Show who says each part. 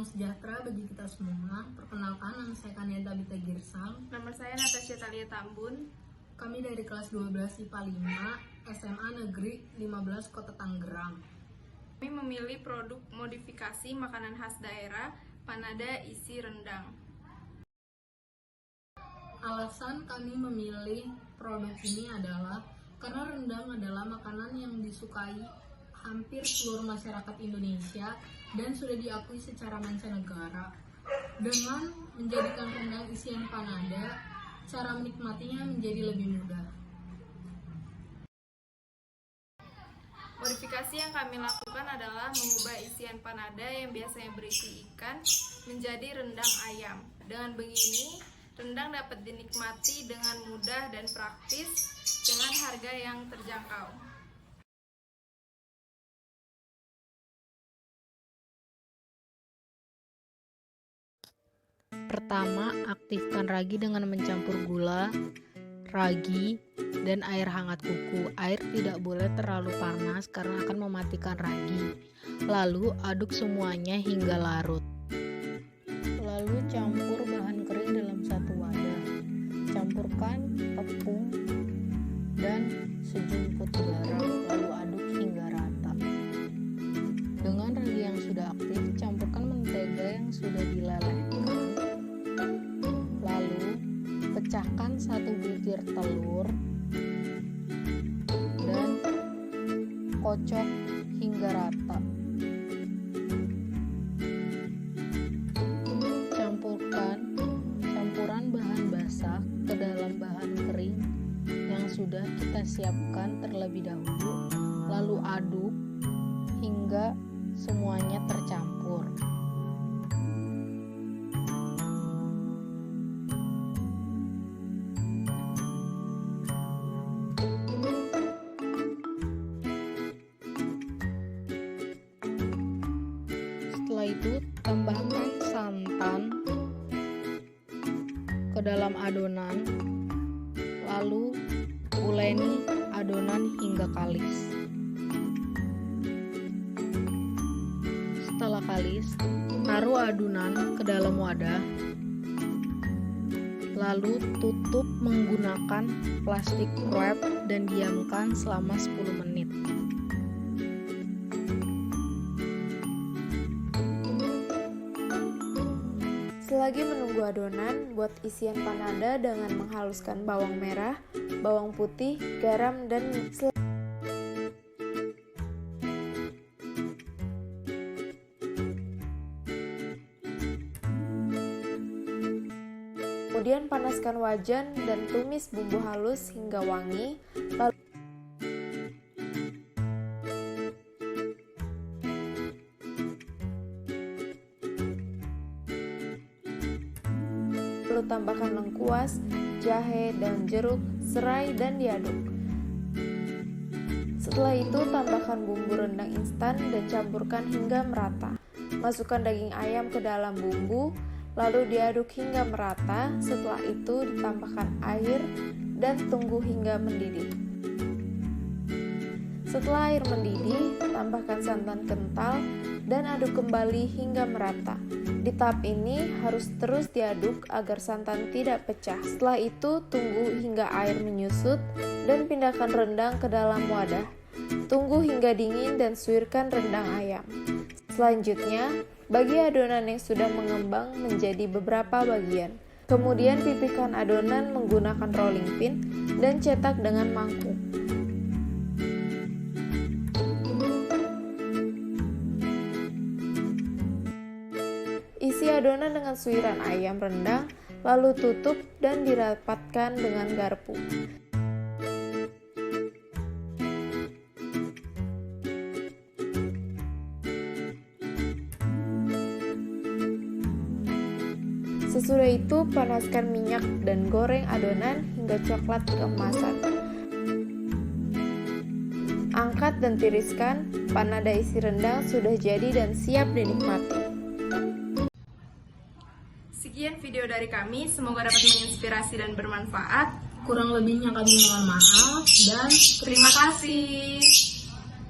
Speaker 1: sejahtera bagi kita semua. Perkenalkan, nama saya Kaniata Bita Girsang.
Speaker 2: Nama saya Natasha Thalia Tambun.
Speaker 1: Kami dari kelas 12 IPA 5 SMA Negeri 15 Kota Tangerang.
Speaker 2: Kami memilih produk modifikasi makanan khas daerah panada isi rendang.
Speaker 1: Alasan kami memilih produk ini adalah karena rendang adalah makanan yang disukai hampir seluruh masyarakat Indonesia dan sudah diakui secara mancanegara. Dengan menjadikan rendang isian panada, cara menikmatinya menjadi lebih mudah.
Speaker 2: Modifikasi yang kami lakukan adalah mengubah isian panada yang biasanya berisi ikan menjadi rendang ayam. Dengan begini, rendang dapat dinikmati dengan mudah dan praktis dengan harga yang terjangkau.
Speaker 3: Pertama, aktifkan ragi dengan mencampur gula, ragi, dan air hangat kuku. Air tidak boleh terlalu panas karena akan mematikan ragi. Lalu aduk semuanya hingga larut. Lalu campur bahan kering dalam satu wadah. Campurkan tepung dan sejumput garam, lalu aduk hingga rata. Dengan ragi yang sudah aktif, campurkan mentega yang sudah dilelehkan. Lalu pecahkan satu butir telur dan kocok hingga rata. Campurkan campuran bahan basah ke dalam bahan kering yang sudah kita siapkan terlebih dahulu, lalu aduk hingga semuanya tercampur. Setelah itu, tambahkan santan ke dalam adonan, lalu uleni adonan hingga kalis. Setelah kalis, taruh adonan ke dalam wadah, lalu tutup menggunakan plastik wrap dan diamkan selama 10 menit.
Speaker 4: Selagi menunggu adonan, buat isian panada dengan menghaluskan bawang merah, bawang putih, garam, dan kemudian panaskan wajan dan tumis bumbu halus hingga wangi, lalu tambahkan lengkuas, jahe, daun jeruk, serai, dan diaduk. Setelah itu tambahkan bumbu rendang instan dan campurkan hingga merata. Masukkan daging ayam ke dalam bumbu, lalu diaduk hingga merata. Setelah itu ditambahkan air dan tunggu hingga mendidih. Setelah air mendidih, tambahkan santan kental dan aduk kembali hingga merata. Di tahap ini harus terus diaduk agar santan tidak pecah. Setelah itu tunggu hingga air menyusut dan pindahkan rendang ke dalam wadah. Tunggu hingga dingin dan suirkan rendang ayam. Selanjutnya, bagi adonan yang sudah mengembang menjadi beberapa bagian. Kemudian pipihkan adonan menggunakan rolling pin dan cetak dengan mangkuk. Isi adonan dengan suiran ayam rendang, lalu tutup dan dirapatkan dengan garpu. Sesudah itu, panaskan minyak dan goreng adonan hingga coklat keemasan. Angkat dan tiriskan, panada isi rendang sudah jadi dan siap dinikmati.
Speaker 2: Sekian video dari kami, semoga dapat menginspirasi dan bermanfaat.
Speaker 1: Kurang lebihnya kami mohon maaf dan
Speaker 2: Terima kasih.